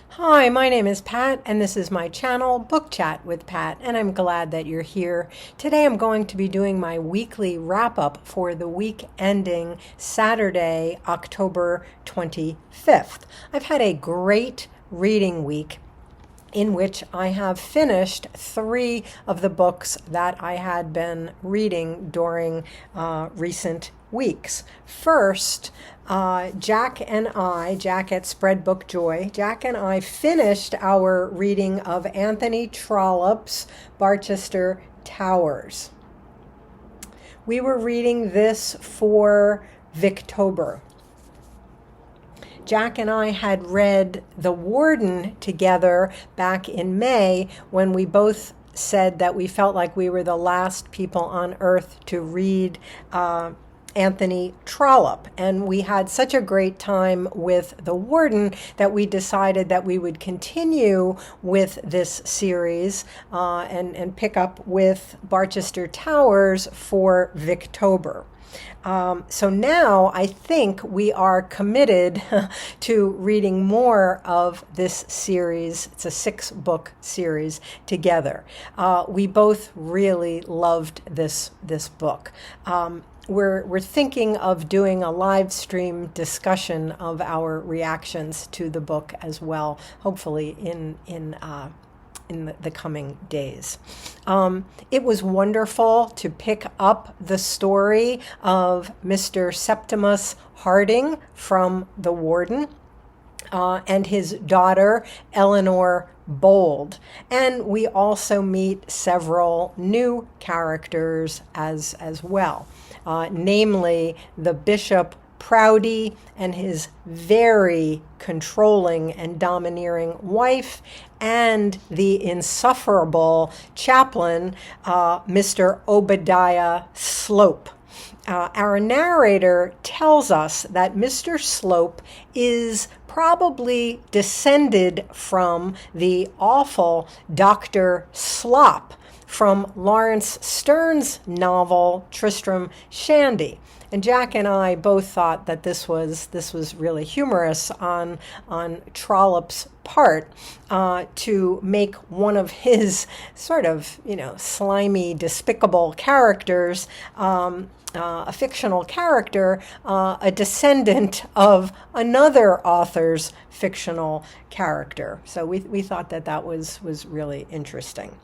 Hi, my name is Pat, and this is my channel, Book Chat with Pat, and I'm glad that you're here. Today I'm going to be doing my weekly wrap-up for the week ending Saturday, October 25th. I've had a great reading week in which I have finished 3 of the books that I had been reading during recent weeks. First, Jack at Spread Book Joy, Jack and I finished our reading of Anthony Trollope's Barchester Towers. We were reading this for Victober. Jack and I had read The Warden together back in May when we both said that we felt like we were the last people on earth to read Anthony Trollope. And we had such a great time with The Warden that we decided that we would continue with this series and pick up with Barchester Towers for Victober. So now I think we are committed to reading more of this series. It's a 6-book series together. We both really loved this book. We're thinking of doing a live stream discussion of our reactions to the book as well, hopefully in the coming days. It was wonderful to pick up the story of Mr. Septimus Harding from The Warden and his daughter, Eleanor Bold. And we also meet several new characters as well, namely the Bishop Proudy and his very controlling and domineering wife, and the insufferable chaplain, Mr. Obadiah Slope. Our narrator tells us that Mr. Slope is probably descended from the awful Dr. Slop from Lawrence Sterne's novel Tristram Shandy. And Jack and I both thought that this was really humorous on Trollope's part to make one of his sort of slimy, despicable characters, a fictional character, a descendant of another author's fictional character. So we thought that was really interesting.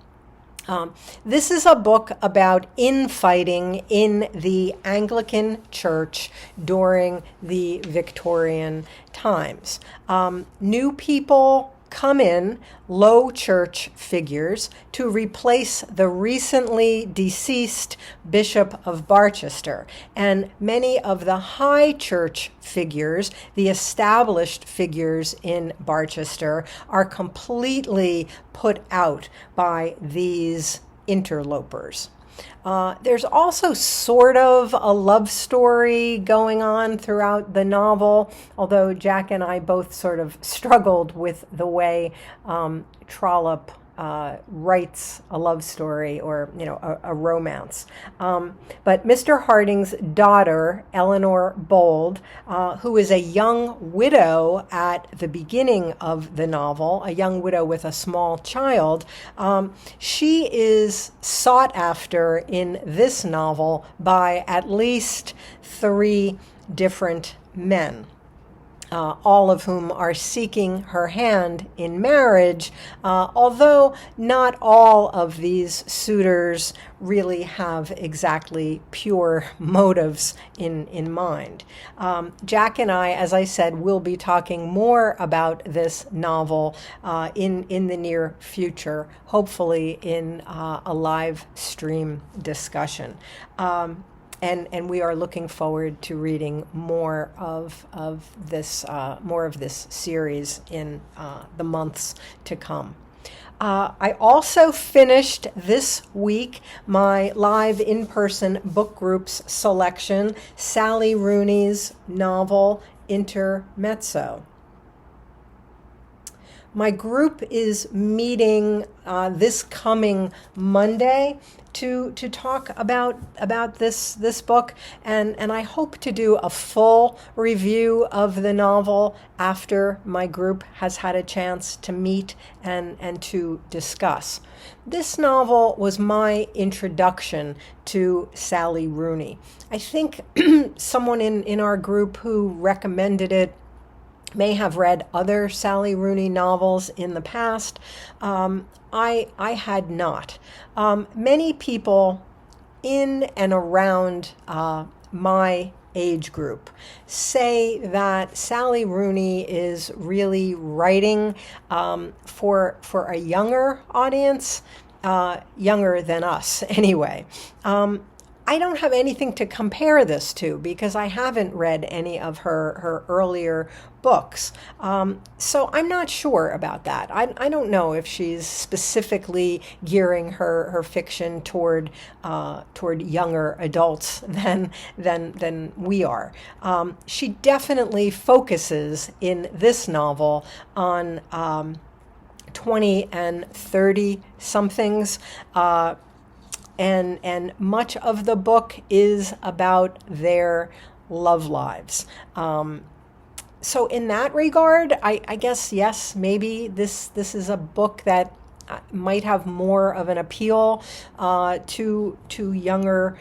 This is a book about infighting in the Anglican Church during the Victorian times. New people come in, low church figures, to replace the recently deceased Bishop of Barchester. And many of the high church figures, the established figures in Barchester, are completely put out by these interlopers. There's also sort of a love story going on throughout the novel, although Jack and I both sort of struggled with the way Trollope writes a love story or a romance. But Mr. Harding's daughter, Eleanor Bold, who is a young widow at the beginning of the novel, a young widow with a small child, she is sought after in this novel by at least 3 different men. All of whom are seeking her hand in marriage, although not all of these suitors really have exactly pure motives in mind. Jack and I, as I said, will be talking more about this novel in the near future, hopefully in a live stream discussion. And we are looking forward to reading more of this series in the months to come. I also finished this week my live in-person book group's selection, Sally Rooney's novel Intermezzo. My group is meeting this coming Monday to talk about this book, and I hope to do a full review of the novel after my group has had a chance to meet and to discuss. This novel was my introduction to Sally Rooney. I think someone in our group who recommended it may have read other Sally Rooney novels in the past. I had not. Many people in and around my age group say that Sally Rooney is really writing for a younger audience, younger than us anyway. I don't have anything to compare this to because I haven't read any of her earlier books. So I'm not sure about that. I don't know if she's specifically gearing her fiction toward younger adults than we are. She definitely focuses in this novel on 20 and 30 somethings. And much of the book is about their love lives. So in that regard, I guess, yes, maybe this is a book that might have more of an appeal to younger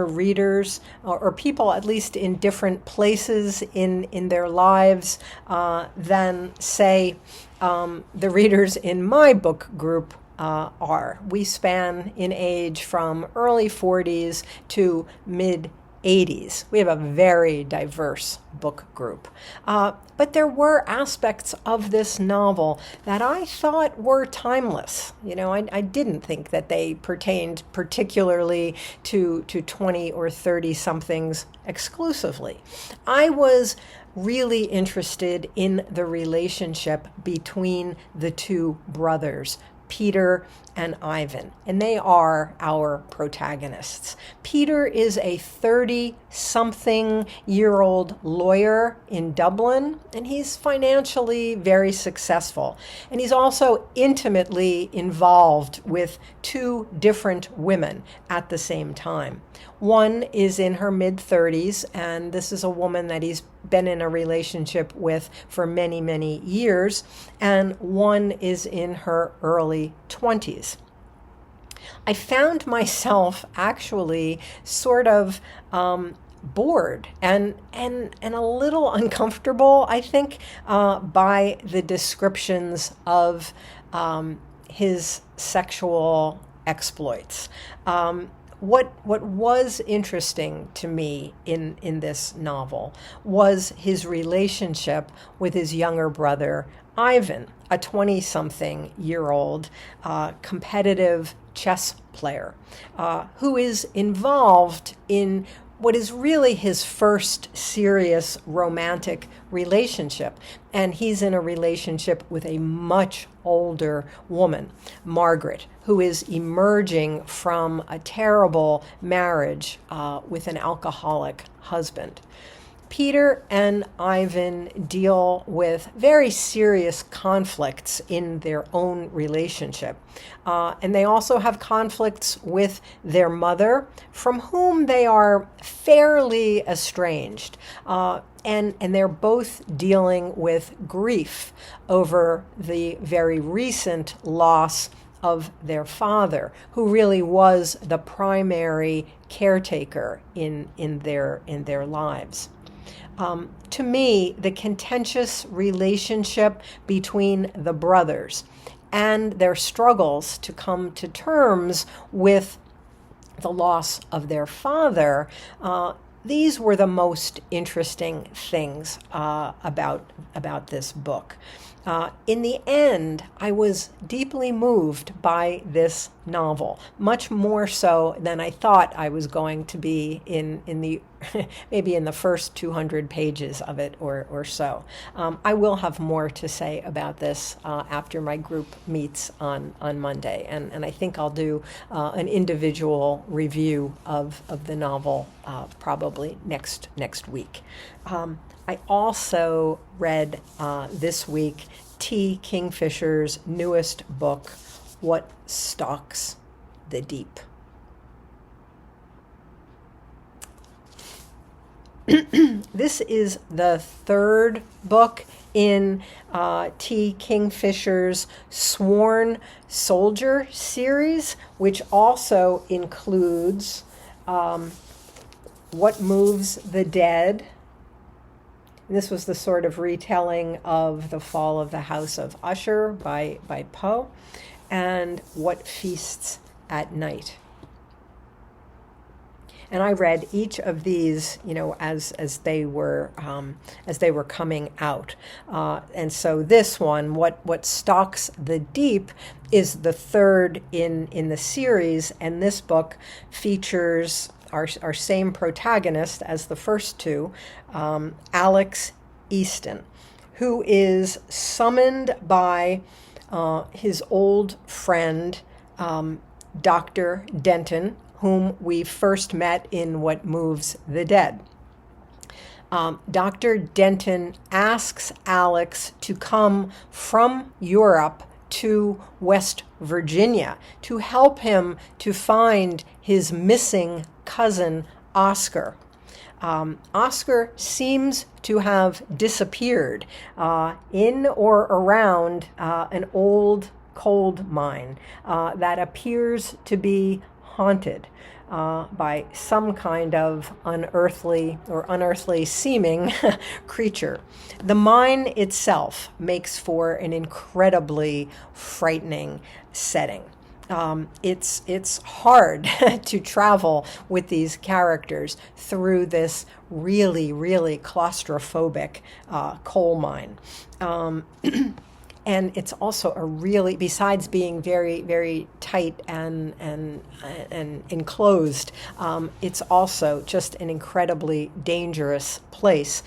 readers or people at least in different places in their lives than, say, the readers in my book group are. We span in age from early 40s to mid 80s. We have a very diverse book group. But there were aspects of this novel that I thought were timeless. You know, I didn't think that they pertained particularly to 20 or 30 somethings exclusively. I was really interested in the relationship between the two brothers, Peter and Ivan, and they are our protagonists. Peter is a 30-something-year-old lawyer in Dublin, and he's financially very successful. And he's also intimately involved with two different women at the same time. One is in her mid-30s, and this is a woman that he's been in a relationship with for many, many years, and one is in her early 20s. I found myself actually sort of bored and a little uncomfortable, I think, by the descriptions of his sexual exploits. What was interesting to me in this novel was his relationship with his younger brother, Ivan, a 20-something-year-old competitive chess player who is involved in what is really his first serious romantic relationship. And he's in a relationship with a much older woman, Margaret, who is emerging from a terrible marriage with an alcoholic husband. Peter and Ivan deal with very serious conflicts in their own relationship. And they also have conflicts with their mother, from whom they are fairly estranged. And they're both dealing with grief over the very recent loss of their father, who really was the primary caretaker in their lives. To me, the contentious relationship between the brothers and their struggles to come to terms with the loss of their father, these were the most interesting things about this book. In the end, I was deeply moved by this novel, much more so than I thought I was going to be in the maybe in the first 200 pages of it or so. I will have more to say about this after my group meets on Monday, and I think I'll do an individual review of the novel probably next week. I also read this week T. Kingfisher's newest book, What Stalks the Deep. This is the third book in T. Kingfisher's Sworn Soldier series, which also includes What Moves the Dead. This was the sort of retelling of The Fall of the House of Usher by Poe, and What Feasts at Night. And I read each of these, as they were coming out. And so this one, What Stalks the Deep, is the third in the series, and this book features our same protagonist as the first two, Alex Easton, who is summoned by his old friend, Dr. Denton, whom we first met in What Moves the Dead. Dr. Denton asks Alex to come from Europe to West Virginia to help him to find his missing cousin, Oscar. Oscar seems to have disappeared in or around an old coal mine that appears to be haunted by some kind of unearthly seeming creature. The mine itself makes for an incredibly frightening setting. It's hard to travel with these characters through this really, really claustrophobic coal mine. And it's also besides being very, very tight and enclosed, it's also just an incredibly dangerous place.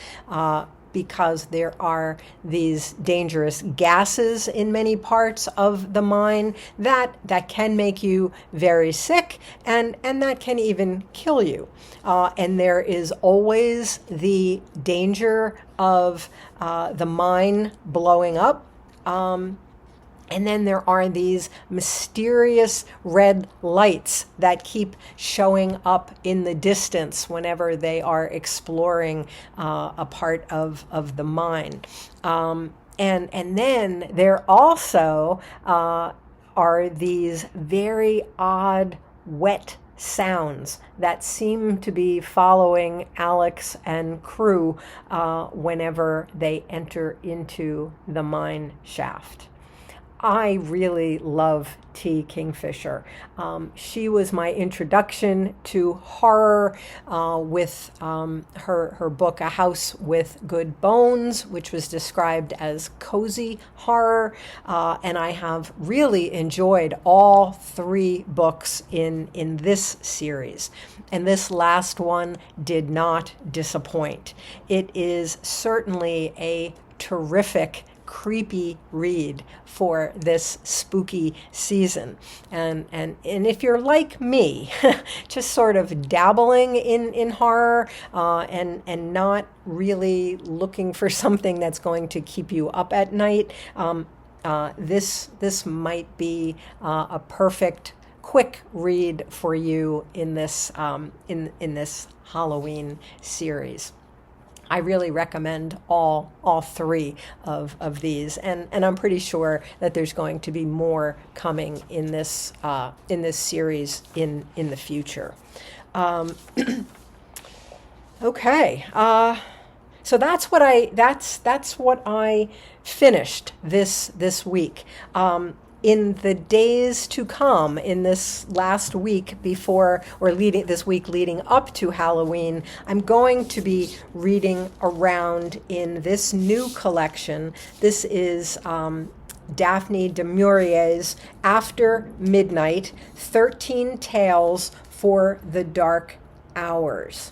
Because there are these dangerous gases in many parts of the mine that can make you very sick, and that can even kill you. And there is always the danger of the mine blowing up. And then there are these mysterious red lights that keep showing up in the distance whenever they are exploring a part of the mine. And then there also are these very odd wet sounds that seem to be following Alex and crew whenever they enter into the mine shaft. I really love T. Kingfisher. She was my introduction to horror with her book, A House with Good Bones, which was described as cozy horror. And I have really enjoyed all three books in this series. And this last one did not disappoint. It is certainly a terrific creepy read for this spooky season, and if you're like me, just sort of dabbling in horror and not really looking for something that's going to keep you up at night, this might be a perfect quick read for you in this this Halloween series. I really recommend all three of these, and I'm pretty sure that there's going to be more coming in this series in the future. Okay, so that's what I finished this week. In the days to come, in this last week this week leading up to Halloween, I'm going to be reading around in this new collection. This is Daphne DuMaurier's After Midnight, 13 Tales for the Dark Hours.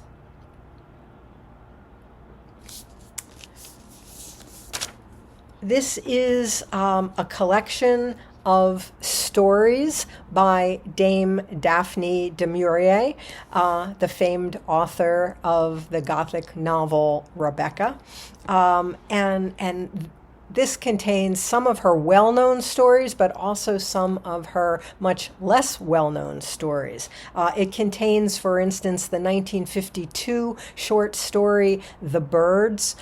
This is a collection of stories by Dame Daphne DuMaurier, the famed author of the Gothic novel Rebecca. And this contains some of her well-known stories, but also some of her much less well-known stories. It contains, for instance, the 1952 short story The Birds,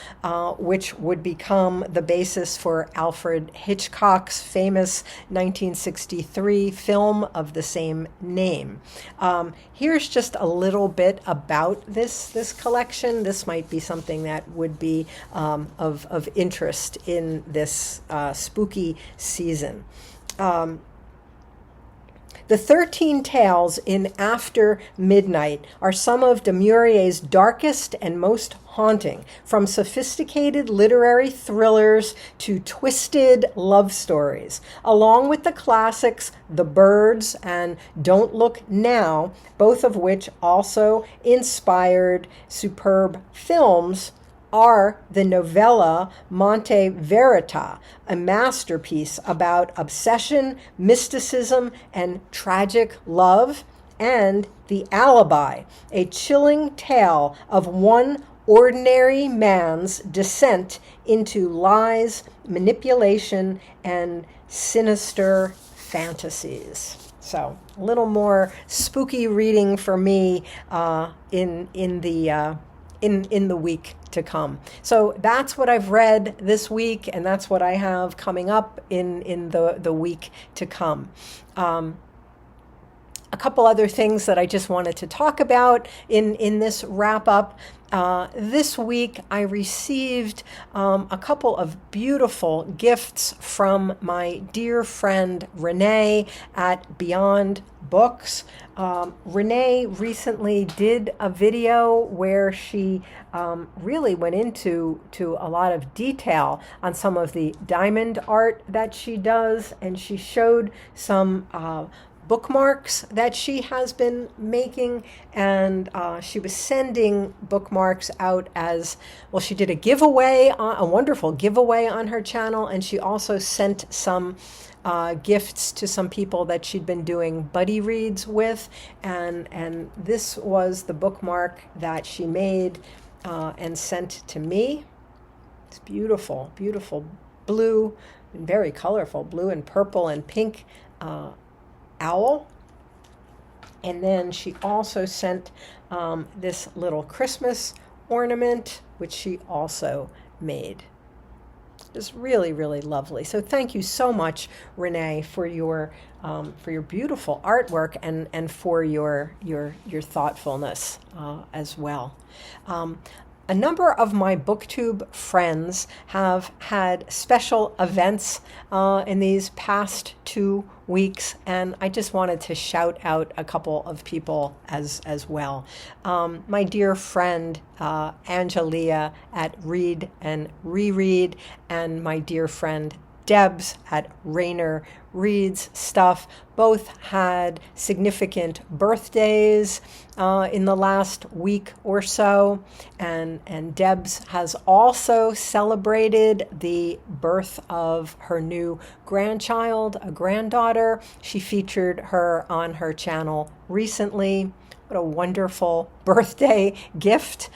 which would become the basis for Alfred Hitchcock's famous 1963 film of the same name. Here's just a little bit about this collection. This might be something that would be of interest in this spooky season. The 13 Tales in After Midnight are some of DuMaurier's darkest and most haunting, from sophisticated literary thrillers to twisted love stories. Along with the classics The Birds and Don't Look Now, both of which also inspired superb films, are the novella Monte Verita, a masterpiece about obsession, mysticism, and tragic love, and The Alibi, a chilling tale of one ordinary man's descent into lies, manipulation, and sinister fantasies. So a little more spooky reading for me in the week to come. So that's what I've read this week, and that's what I have coming up in the week to come. A couple other things that I just wanted to talk about in this wrap up. This week I received a couple of beautiful gifts from my dear friend Reney at Beyond Books. Reney recently did a video where she really went into a lot of detail on some of the diamond art that she does, and she showed some bookmarks that she has been making, and she was sending bookmarks out as well. She did a giveaway, a wonderful giveaway on her channel, and she also sent some gifts to some people that she'd been doing buddy reads with, and this was the bookmark that she made and sent to me. It's beautiful, beautiful blue, and very colorful, blue and purple and pink owl. And then she also sent this little Christmas ornament, which she also made. It's really, really lovely. So thank you so much, Reney, for your beautiful artwork and for your thoughtfulness as well. A number of my Booktube friends have had special events in these past 2 weeks, and I just wanted to shout out a couple of people as well. My dear friend Angelia at Read and Reread, and my dear friend Debs at Rayner Reads Stuff both had significant birthdays in the last week or so, and Debs has also celebrated the birth of her new grandchild, a granddaughter. She featured her on her channel recently. What a wonderful birthday gift.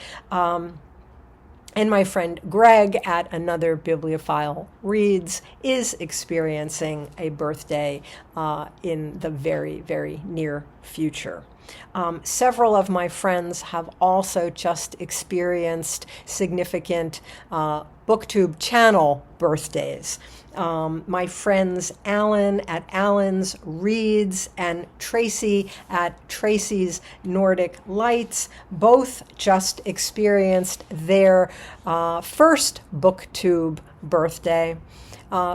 And my friend Greg at Another Bibliophile Reads is experiencing a birthday in the very, very near future. Several of my friends have also just experienced significant Booktube channel birthdays. My friends Alan at Alan's Reads and Tracy at Tracy's Nordic Lights both just experienced their first Booktube birthday.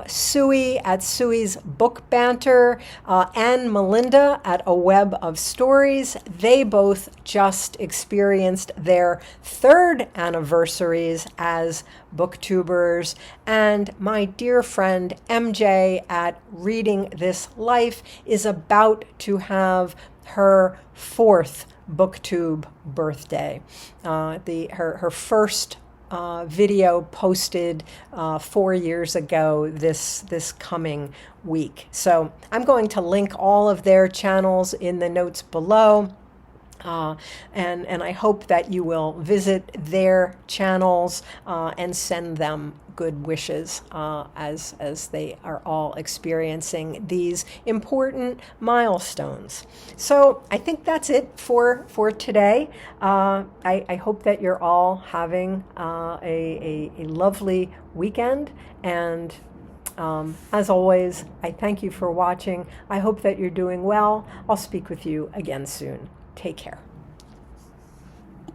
Suey at Suey's Book Banter, and Melinda at A Web of Stories. They both just experienced their third anniversaries as Booktubers. And my dear friend MJ at Reading This Life is about to have her fourth Booktube birthday. Her first video posted 4 years ago this coming week. So I'm going to link all of their channels in the notes below. And I hope that you will visit their channels and send them good wishes as they are all experiencing these important milestones. So I think that's it for today. I hope that you're all having a lovely weekend, and as always, I thank you for watching. I hope that you're doing well. I'll speak with you again soon. Take care.